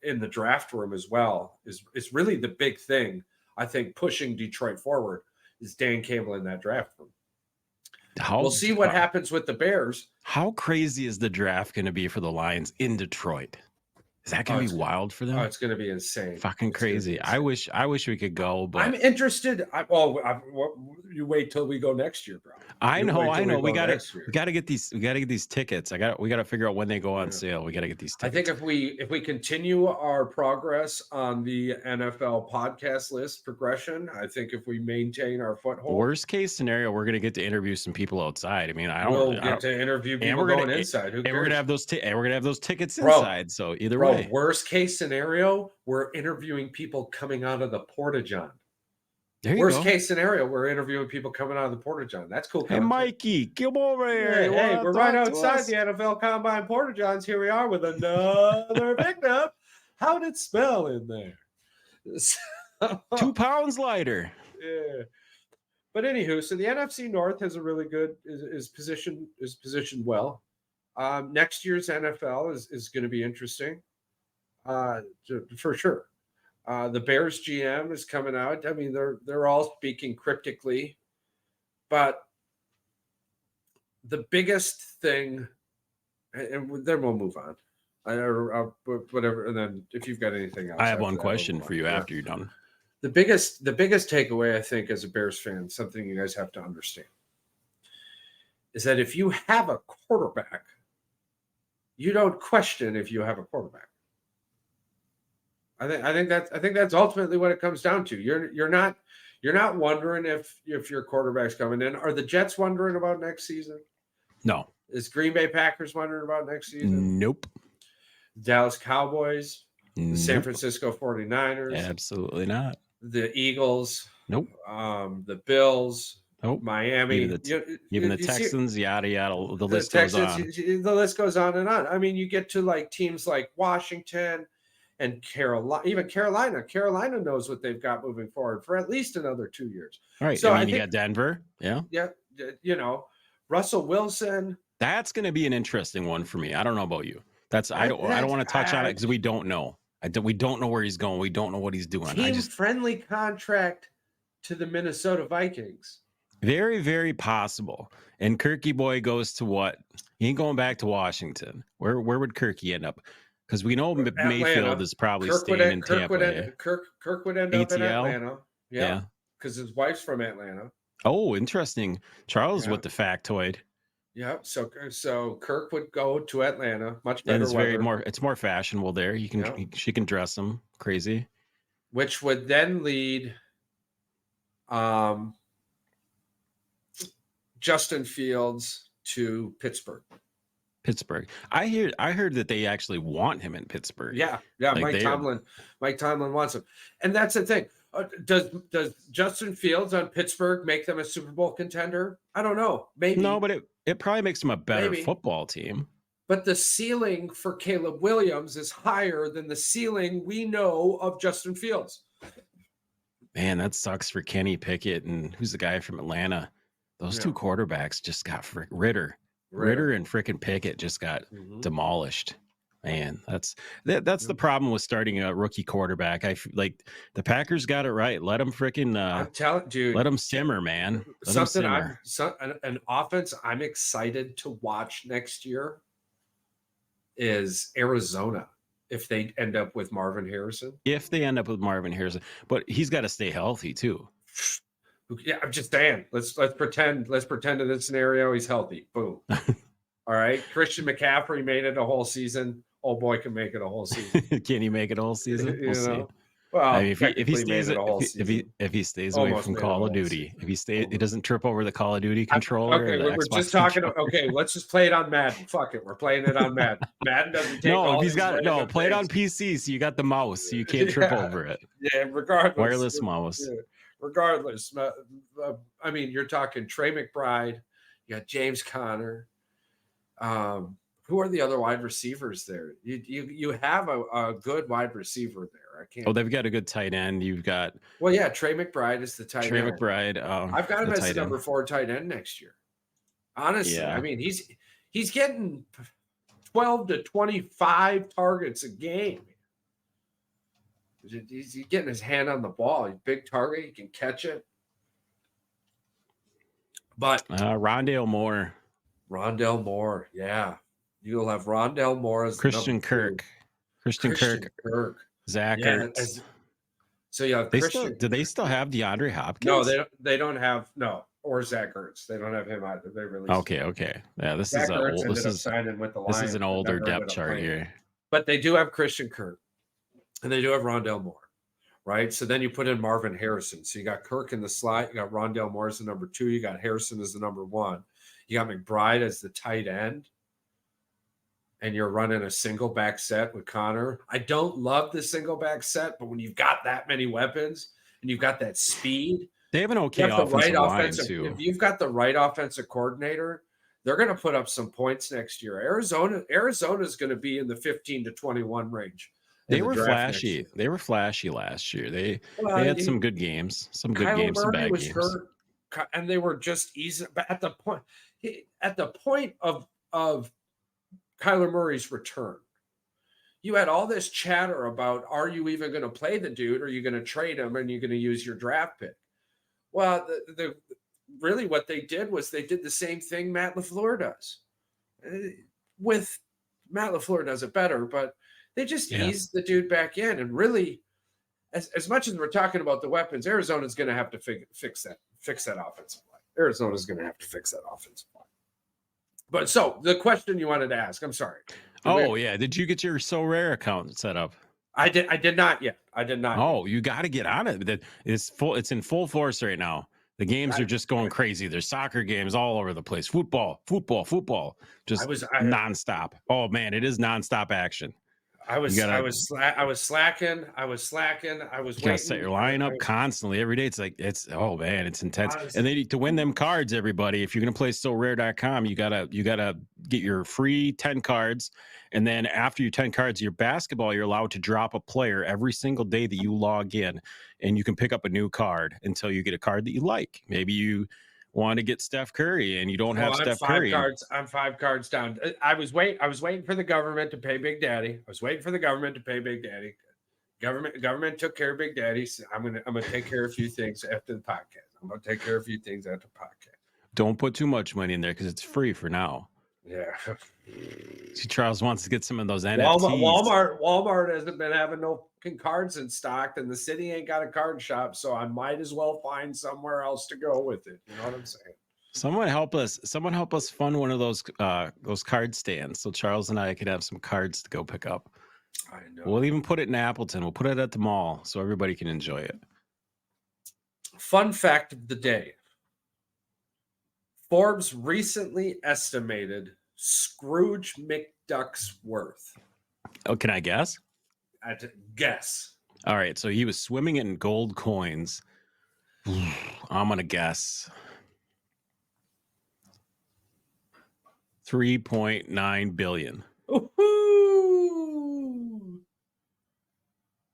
in the draft room as well is really the big thing. I think pushing Detroit forward is Dan Campbell in that draft room. We'll see what happens with the Bears. How crazy is the draft going to be for the Lions in Detroit? Is that going to be wild for them? Oh, it's going to be insane. Fucking crazy. I wish we could go, but I'm interested. You wait till we go next year, bro. I know. We got to get these tickets. We got to figure out when they go on sale. We got to get these tickets. I think if we continue our progress on the NFL podcast list progression, I think if we maintain our foothold. Worst case scenario, we're going to get to interview some people outside. I mean, we'll get to interview people going inside. Who cares? And we're going to have those tickets inside. So either way. Worst case scenario, we're interviewing people coming out of the Porta-John. Worst case scenario, we're interviewing people coming out of the Porta-John. That's cool. Hey, Mikey, come over here. Hey, we're right outside the NFL Combine Porta-Johns. Here we are with another victim. How'd it smell in there? 2 pounds lighter. Yeah. But anywho, so the NFC North has a really good is positioned well. Next year's NFL is going to be interesting, for sure. The Bears GM is coming out. I mean, they're all speaking cryptically, but the biggest thing, and then we'll move on. Whatever, and then if you've got anything else, I have one question for you after you're done. The biggest takeaway, I think, as a Bears fan, something you guys have to understand, is that if you have a quarterback, you don't question if you have a quarterback. I think that's ultimately what it comes down to. You're not wondering if your quarterback's coming in. Are the Jets wondering about next season? No. Is Green Bay Packers wondering about next season? Nope. Dallas Cowboys, the San Nope. Francisco 49ers. Absolutely not. The Eagles. Nope. The Bills, Oh, Miami, even the Texans, yada yada. The list Texans, goes on. the list goes on and on. I mean, you get to like teams like Washington and Carolina, even Carolina. Carolina knows what they've got moving forward for at least another 2 years. All right. So I mean, you got Denver. Yeah. Yeah, Russell Wilson. That's going to be an interesting one for me. I don't know about you. I don't want to touch on it because we don't know. We don't know where he's going. We don't know what he's doing. Friendly contract to the Minnesota Vikings. Very, very possible. And Kirky boy goes to what? He ain't going back to Washington. Where would Kirky end up? Because we know Mayfield is probably staying in Tampa. Kirk would end up in Atlanta. Yeah. Because his wife's from Atlanta. Oh, interesting. Charles with the factoid. Yeah, so Kirk would go to Atlanta, much better. And it's more fashionable there. She can dress him crazy, which would then lead Justin Fields to Pittsburgh. I heard that they actually want him in Pittsburgh. Yeah. Like Mike Tomlin wants him, and that's the thing. Does Justin Fields on Pittsburgh make them a Super Bowl contender? I don't know. Maybe. No, but it probably makes them a better football team. But the ceiling for Caleb Williams is higher than the ceiling we know of Justin Fields. Man, that sucks for Kenny Pickett and who's the guy from Atlanta. Those two quarterbacks just got Ritter and frickin' Pickett just got demolished. Man, that's the problem with starting a rookie quarterback. I like the Packers got it right. Let them frickin' I'm telling dude, let them simmer, man. An offense I'm excited to watch next year is Arizona. If they end up with Marvin Harrison. But he's got to stay healthy too. Yeah, I'm just saying. Let's pretend in this scenario he's healthy. Boom. All right. Christian McCaffrey made it a whole season. Old boy can make it a whole season. Can he make it a whole season? We'll see. Well, I mean, if he stays away from Call of Duty, he doesn't trip over the Call of Duty controller. Okay, we're just talking. Okay, let's just play it on Madden. Fuck it, we're playing it on Madden. Madden doesn't take. Play it on PC, so you got the mouse, so you can't trip over it. Yeah, regardless. Wireless mouse. Yeah, regardless, I mean, you're talking Trey McBride. You got James Conner. Who are the other wide receivers there? You have a good wide receiver there. I can't. Oh, they've got a good tight end. You've got. Well, yeah, Trey McBride is the tight end. Trey McBride. I've got him as the number 4 tight end next year. Honestly, I mean he's getting 12 to 25 targets a game. He's getting his hand on the ball. He's a big target. He can catch it. But Rondale Moore, yeah. You'll have Rondale Moore as Christian Kirk. Zach Ertz. So you have Christian. Do they still have DeAndre Hopkins? No, they don't have or Zach Ertz. They don't have him either. They released. Okay. Yeah, this Zach is signing with the Lions. This is an older depth chart here. But they do have Christian Kirk, and they do have Rondale Moore, right? So then you put in Marvin Harrison. So you got Kirk in the slot. You got Rondale Moore as the number 2. You got Harrison as the number 1. You got McBride as the tight end. And you're running a single back set with Connor. I don't love the single back set, but when you've got that many weapons and you've got that speed, they have an okay offensive line too. If you've got the right offensive coordinator, they're going to put up some points next year. Arizona is going to be in the 15 to 21 range. They were flashy. They were flashy last year. They had some good games, some bad games. Hurt, and they were just easy. But at the point of Kyler Murray's return, you had all this chatter about, are you even going to play the dude? Or are you going to trade him and you're going to use your draft pick? Well, really what they did was they did the same thing Matt LaFleur does. With Matt LaFleur does it better, but they just eased the dude back in. And really, as much as we're talking about the weapons, Arizona's going to have to fix that offensive line. Arizona's going to have to fix that offensive line. But so the question you wanted to ask, I'm sorry. Did you get your So Rare account set up? I did not yet. I did not. Oh, you got to get on it. It's in full force right now. The games are just going crazy. There's soccer games all over the place. Football. Just nonstop. Oh man, it is nonstop action. I was gotta- slacking. I was You gotta set your line up constantly every day. It's like it's intense. I was- And then to win them cards, everybody, if you're gonna play SoRare.com, you gotta get your free 10 cards. And then after your 10 cards, your basketball, you're allowed to drop a player every single day that you log in, and you can pick up a new card until you get a card that you like. Maybe you want to get Steph Curry and you don't have Steph Curry. I'm 5 cards down. I was waiting for the government to pay Big Daddy. Government took care of Big Daddy. So I'm gonna take care of a few things after the podcast. Don't put too much money in there because it's free for now. Yeah. See, Charles wants to get some of those NFTs. Walmart hasn't been having no cards in stock, and the city ain't got a card shop, so I might as well find somewhere else to go with it. You know what I'm saying? Someone help us fund one of those card stands so Charles and I could have some cards to go pick up. I know. We'll even put it in Appleton. We'll put it at the mall so everybody can enjoy it. Fun fact of the day. Forbes recently estimated Scrooge McDuck's worth. Oh, can I guess? Guess. All right, so he was swimming in gold coins. I'm gonna guess 3.9 billion. Ooh.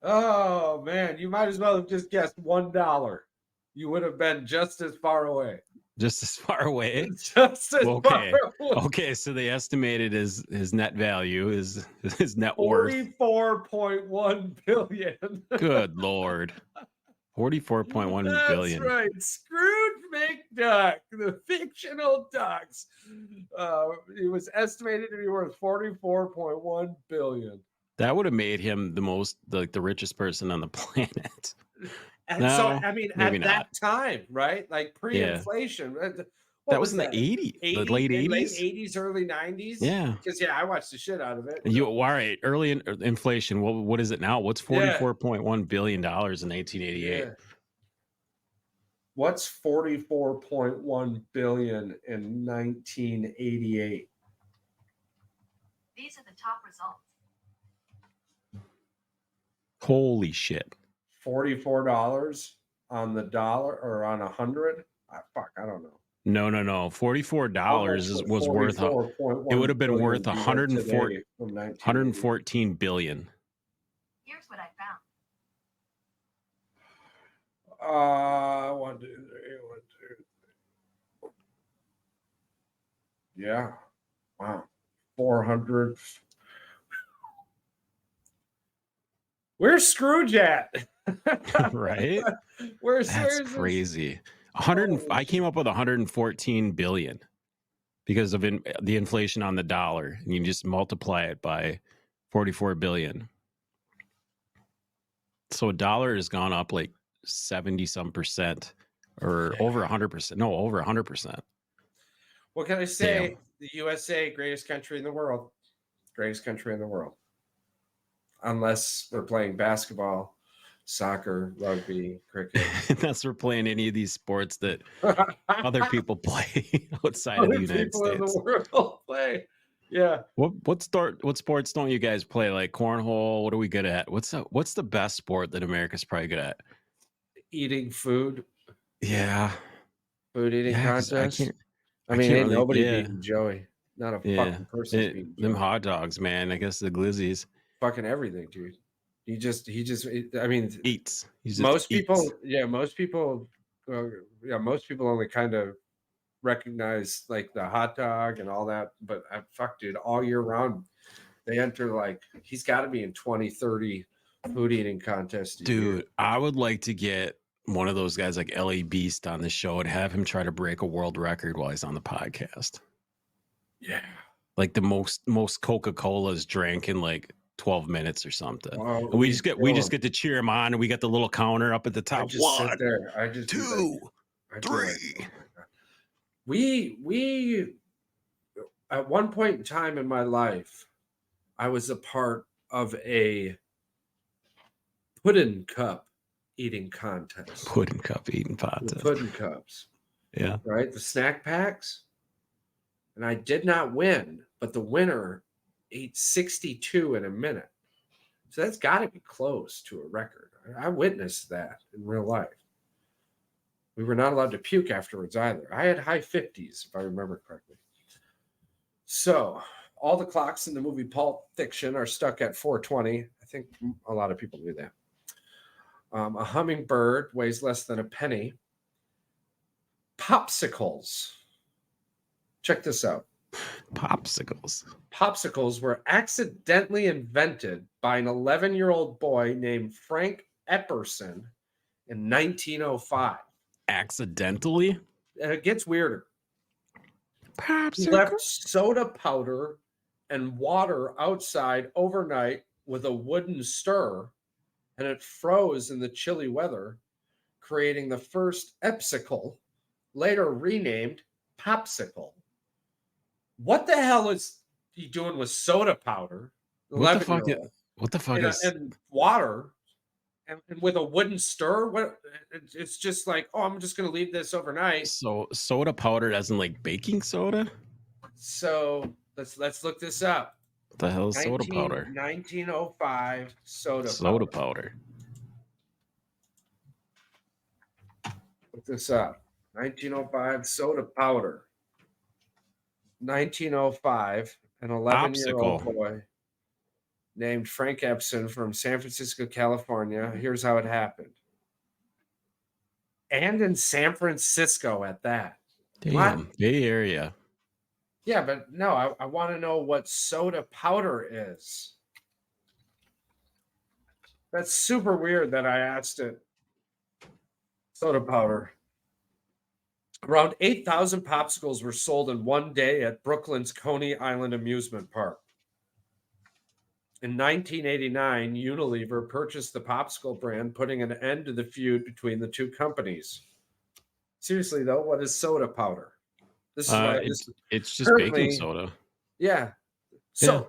Oh man, you might as well have just guessed $1. You would have been just as far away. Just as far away. Just as Okay. far away. Okay, so they estimated his net value, his net worth. 44.1 billion. Good Lord. 44.1 billion. That's right. Scrooge McDuck, the fictional ducks. It was estimated to be worth 44.1 billion. That would have made him the richest person on the planet. And No, so, I mean, at maybe that not. time, right? Like pre-inflation. That was in the 80s, the late 80s. Late 80s, early 90s. Yeah. Because, I watched the shit out of it. All right, early inflation. What is it now? What's $44.1 billion in 1988? Yeah. What's 44.1 billion in 1988? These are the top results. Holy shit. $44 on the dollar or on 100? I don't know. No. $44 was worth it would have been worth 114 billion. Here's what I found. 1, 2, 3, 1, 2. Yeah. Wow. 400. Where's Scrooge at? Right? That's crazy. I came up with 114 billion because of the inflation on the dollar, and you just multiply it by 44 billion. So a dollar has gone up like 70 some percent, or over 100%. No, over 100%. What can I say? Damn. The USA, greatest country in the world. Greatest country in the world. Unless we're playing basketball, soccer, rugby, cricket. Unless we're playing any of these sports that other people play outside of the United States. In the world play. Yeah. What sports don't you guys play? Like cornhole? What are we good at? What's the best sport that America's probably good at? Eating food. Yeah. Food eating contest. I mean, ain't nobody beating Joey. Not a fucking person beating Joey. Them hot dogs, man. I guess the glizzies. Fucking everything, dude. He just I mean, eats. Most people only kind of recognize like the hot dog and all that, but fuck, dude, all year round they enter like he's got to be in 20-30 food eating contests. Dude, I would like to get one of those guys like LA Beast on the show and have him try to break a world record while he's on the podcast. Yeah. Like the most Coca-Colas drank in like 12 minutes or something. Well, and we just get to cheer him on, and we got the little counter up at the top. I just sit there. I just 2, 3. Like, oh we at one point in time in my life, I was a part of a pudding cup eating contest. Pudding cup eating contest. The pudding cups. Yeah. Right? The snack packs. And I did not win, but the winner ate 62 in a minute. So that's got to be close to a record. I witnessed that in real life. We were not allowed to puke afterwards either. I had high 50s, if I remember correctly. So all the clocks in the movie Pulp Fiction are stuck at 420. I think a lot of people knew that. A hummingbird weighs less than a penny. Popsicles. Check this out. Popsicles. Popsicles were accidentally invented by an 11-year-old boy named Frank Epperson in 1905. Accidentally? And it gets weirder. He Popsicles. left soda powder and water outside overnight with a wooden stir, and it froze in the chilly weather, creating the first Epsicle, later renamed Popsicle. What the hell is he doing with soda powder? What the fuck? 11-year-old, What the fuck is? and water, and with a wooden stir? What? It's just like, oh, I'm just going to leave this overnight. So soda powder as in like baking soda? So let's look this up. What the hell is soda powder? 1905 soda powder. Look this up. 1905 soda powder. 1905, an 11-year-old boy named Frank Epson from San Francisco, California. Here's how it happened. And in San Francisco at that. Damn, What? Bay Area. Yeah, but no, I want to know what soda powder is. That's super weird that I asked it. Soda powder. Around 8,000 popsicles were sold in one day at Brooklyn's Coney Island amusement park. In 1989, Unilever purchased the popsicle brand, putting an end to the feud between the two companies. Seriously, though, what is soda powder? This is why it's just baking soda. Yeah. So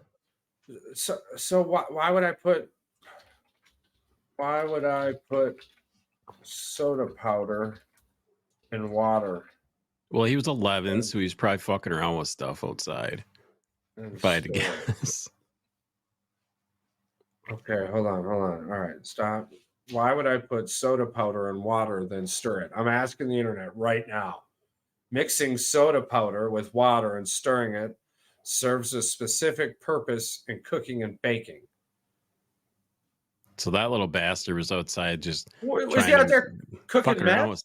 why would I put soda powder in water? Well, he was 11, so he's probably fucking around with stuff outside. If I had to guess. Okay, hold on. All right, stop. Why would I put soda powder in water, then stir it? I'm asking the internet right now. Mixing soda powder with water and stirring it serves a specific purpose in cooking and baking. So that little bastard was outside just Was he out there cooking meth?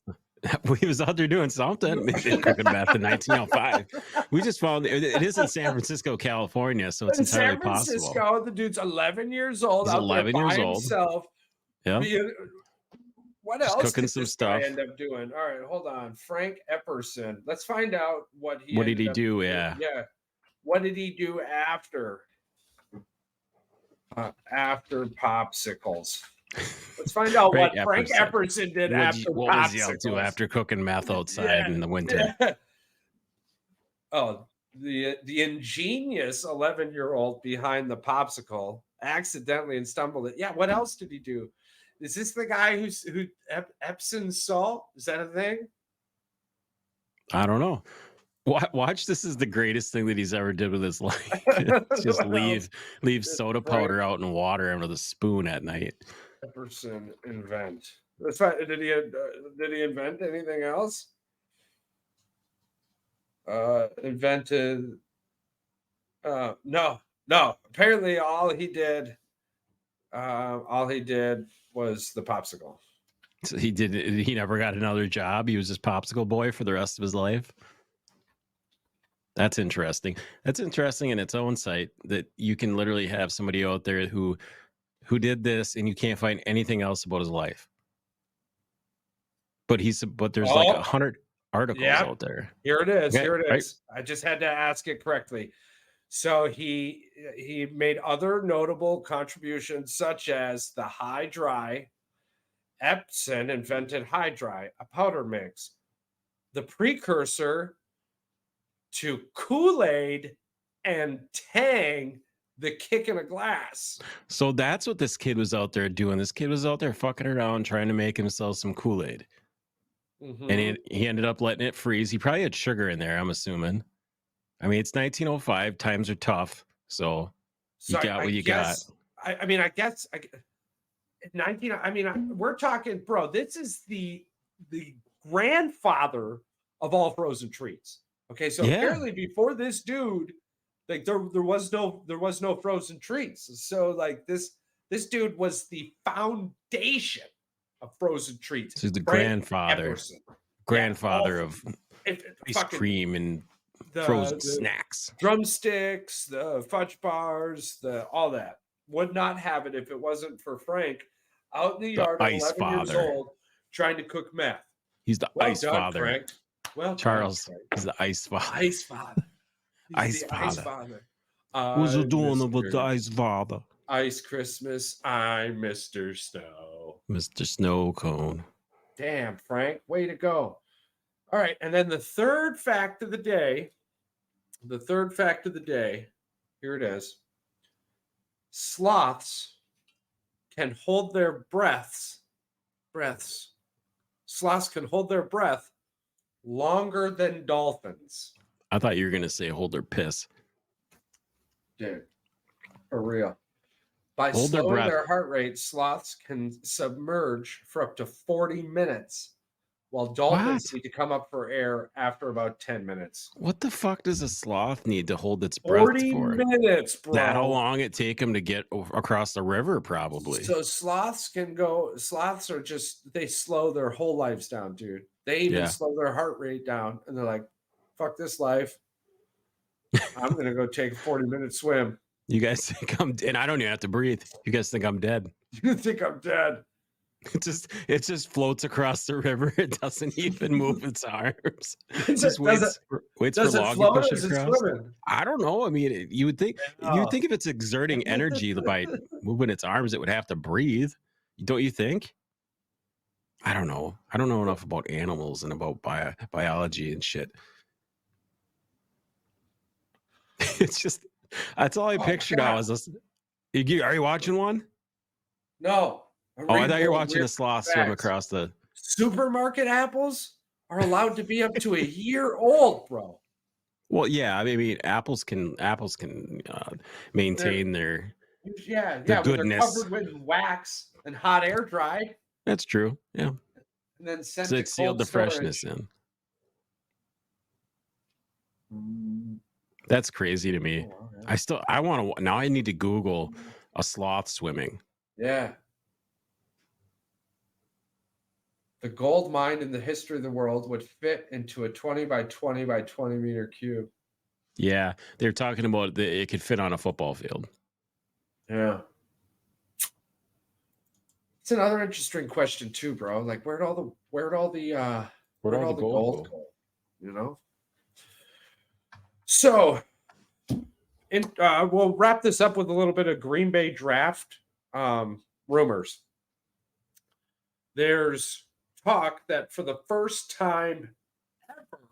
He was out there doing something. Cooking meth in 1905. We just found it is in San Francisco, California, so it's entirely possible. San Francisco, the dude's 11 years old. He's out 11 there by years old. Himself. Yeah. What Just else cooking did some this stuff. guy end up doing? All right, hold on. Frank Epperson. Let's find out what he. What did he ended up do? doing. Yeah. Yeah. What did he do after? After popsicles. Let's find out what Frank Epperson did after what popsicles. was he up to after cooking meth outside in the winter? Oh, the ingenious 11-year-old behind the popsicle accidentally and stumbled it. Yeah, what else did he do? Is this the guy who Epsom salt? Is that a thing? I don't know. Watch, this is the greatest thing that he's ever did with his life. Just leave soda powder out in water under the spoon at night. Epperson invent. Did he invent anything else? Invented. No. Apparently, all he did was the popsicle. So he never got another job. He was just popsicle boy for the rest of his life. That's interesting. That's interesting in its own site that you can literally have somebody out there who did this and you can't find anything else about his life. But there's like 100 articles out there. Here it is. Okay, Here it is. right. I just had to ask it correctly. So he made other notable contributions such as the high dry. Epson invented high dry, a powder mix, the precursor to Kool-Aid and Tang, the kick in a glass. So that's what this kid was out there doing. This kid was out there fucking around trying to make himself some Kool-Aid. Mm-hmm. And he ended up letting it freeze. He probably had sugar in there, I'm assuming. I mean, it's 1905. Times are tough. So you got what you got. I mean, I guess 19. I mean, we're talking, bro. This is the grandfather of all frozen treats. Okay, so apparently before this dude, like there was no frozen treats. So like this dude was the foundation of frozen treats. He's the Frank grandfather Epperson. of ice fucking cream and frozen snacks, drumsticks, the fudge bars, all that. Would not have it if it wasn't for Frank out in the yard at 11 years old trying to cook meth. He's the ice father. Frank. Well, Charles, he's the ice father. Ice father. Ice father. What's you doing with the ice father? Ice Christmas. I'm Mr. Snow. Mr. Snow Cone. Damn, Frank. Way to go. All right. And then the third fact of the day. Here it is. Sloths can hold their breaths. Sloths can hold their breath longer than dolphins. I thought you were going to say hold their piss. Dude, for real. By slowing their heart rate, sloths can submerge for up to 40 minutes, while dolphins need to come up for air after about 10 minutes. What the fuck does a sloth need to hold its breath for? 40 minutes, bro. That how long it take them to get across the river, probably. So sloths are just, they slow their whole lives down, dude. They even slow their heart rate down, and they're like, fuck this life. I'm going to go take a 40-minute swim. You guys think I'm dead? And I don't even have to breathe. You guys think I'm dead? You think I'm dead? It just floats across the river. It doesn't even move its arms. It just waits for long to push it across. I don't know. I mean, you would think if it's exerting energy by moving its arms, it would have to breathe. Don't you think? I don't know. I don't know enough about animals and about biology and shit. It's just that's all I pictured now. Are you watching one? No. I thought you were watching a sloth swim across the supermarket. Apples are allowed to be up to a year old, bro. Well, yeah, I mean, apples can maintain their goodness. They're covered with wax and hot air dried. That's true. Yeah, and then sent it sealed the freshness in. That's crazy to me. Oh, okay. I want to now. I need to Google a sloth swimming. Yeah. The gold mine in the history of the world would fit into a 20 by 20 by 20 meter cube. Yeah, they're talking about it could fit on a football field. Yeah. It's another interesting question too, bro. Like, where'd all the gold go? You know. So, we'll wrap this up with a little bit of Green Bay draft rumors. There's talk that for the first time ever,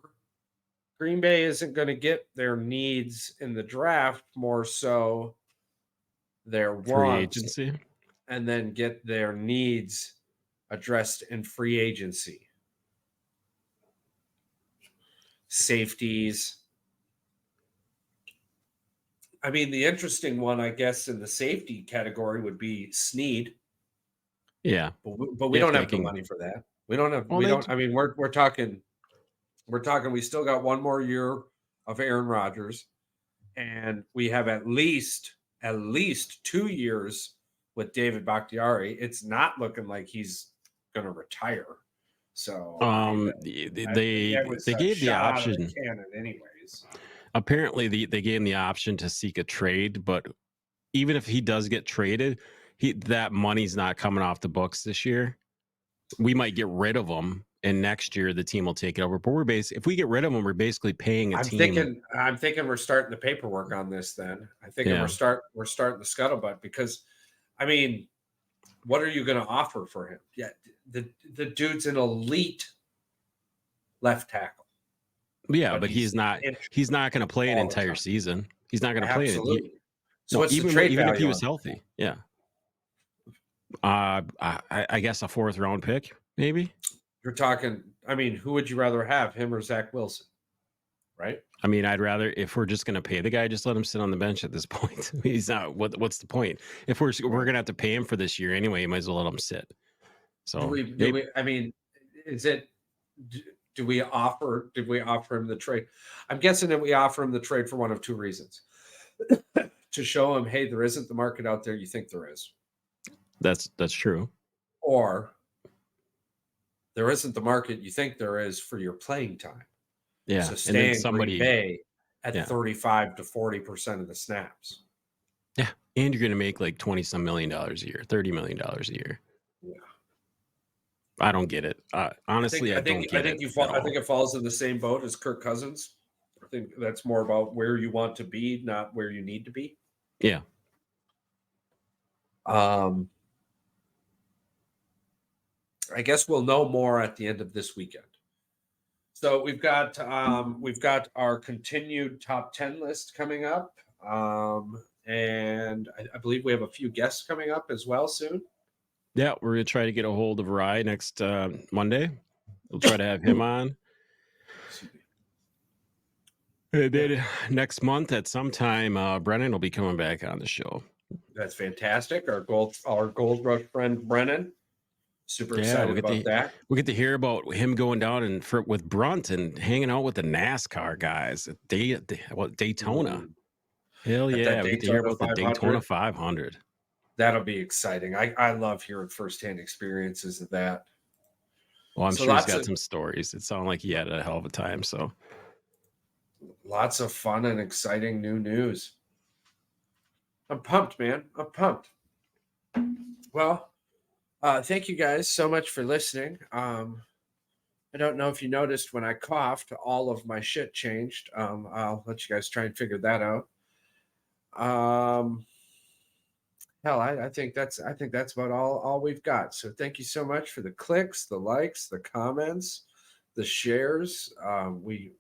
Green Bay isn't going to get their needs in the draft, more so their free agency, and then get their needs addressed in free agency. Safeties. I mean, the interesting one, I guess, in the safety category would be Snead. Yeah, but we don't have the money for that. We don't have. I mean, we're talking. We still got one more year of Aaron Rodgers, and we have at least 2 years with David Bakhtiari. It's not looking like he's going to retire. So they gave the option. Anyways, apparently they gave him the option to seek a trade, but even if he does get traded, that money's not coming off the books this year. We might get rid of him, and next year the team will take it over. But if we get rid of him, we're basically paying a team. I'm thinking we're starting the paperwork on this. Then I think we're starting the scuttlebutt, because, I mean, what are you going to offer for him? Yeah, the dude's an elite left tackle. Yeah, but he's not going to play an entire season. He's not going to play it. So even if he was healthy, yeah. I guess a 4th round pick, maybe. You're talking. I mean, who would you rather have, him or Zach Wilson? right? I mean, I'd rather, if we're just going to pay the guy, just let him sit on the bench at this point. He's not. What's the point? If we're going to have to pay him for this year anyway, you might as well let him sit. So I mean, is it? Did we offer him the trade? I'm guessing that we offer him the trade for one of two reasons: to show him, hey, there isn't the market out there you think there is. That's true. Or there isn't the market you think there is for your playing time. Yeah. So stay in Green Bay at 35 to 40% of the snaps. Yeah. And you're going to make like $20-some million a year, $30 million a year. Yeah. I don't get it. Honestly, I don't get it. I think it falls in the same boat as Kirk Cousins. I think that's more about where you want to be, not where you need to be. Yeah. I guess we'll know more at the end of this weekend. So we've got our continued top 10 list coming up. And I believe we have a few guests coming up as well soon. Yeah, we're going to try to get a hold of Rye next Monday. We'll try to have him on. And then next month at some time, Brennan will be coming back on the show. That's fantastic. Our Gold Rush friend Brennan. Super excited about that. We get to hear about him going down with Brunt and hanging out with the NASCAR guys at Daytona. Hell yeah, we get to hear about the Daytona 500. That'll be exciting. I love hearing firsthand experiences of that. Well, I'm sure he's got some stories. It sounded like he had a hell of a time. So lots of fun and exciting new news. I'm pumped, man. I'm pumped. Well, thank you guys so much for listening. I don't know if you noticed when I coughed, all of my shit changed. I'll let you guys try and figure that out. Hell, I think that's about all we've got. So thank you so much for the clicks, the likes, the comments, the shares. We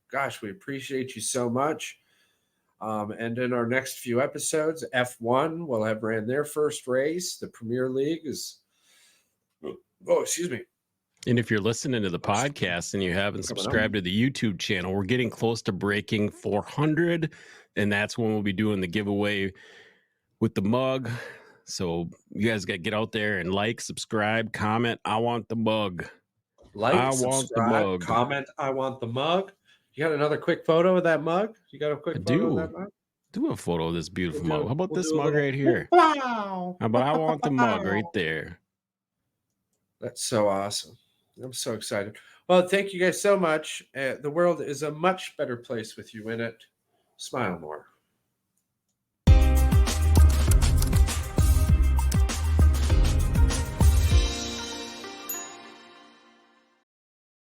appreciate you so much. And in our next few episodes, F1 will have ran their first race. The Premier League is. Oh, excuse me. And if you're listening to the podcast and you haven't subscribed to the YouTube channel, we're getting close to breaking 400. And that's when we'll be doing the giveaway with the mug. So you guys got to get out there and subscribe, comment. I want the mug. Want the mug. Comment. I want the mug. You got another quick photo of that mug? You got a quick photo of that mug? Do a photo of this beautiful mug. How about this mug right here? How about I want the mug right there? That's so awesome. I'm so excited. Well, thank you guys so much. The world is a much better place with you in it. Smile more.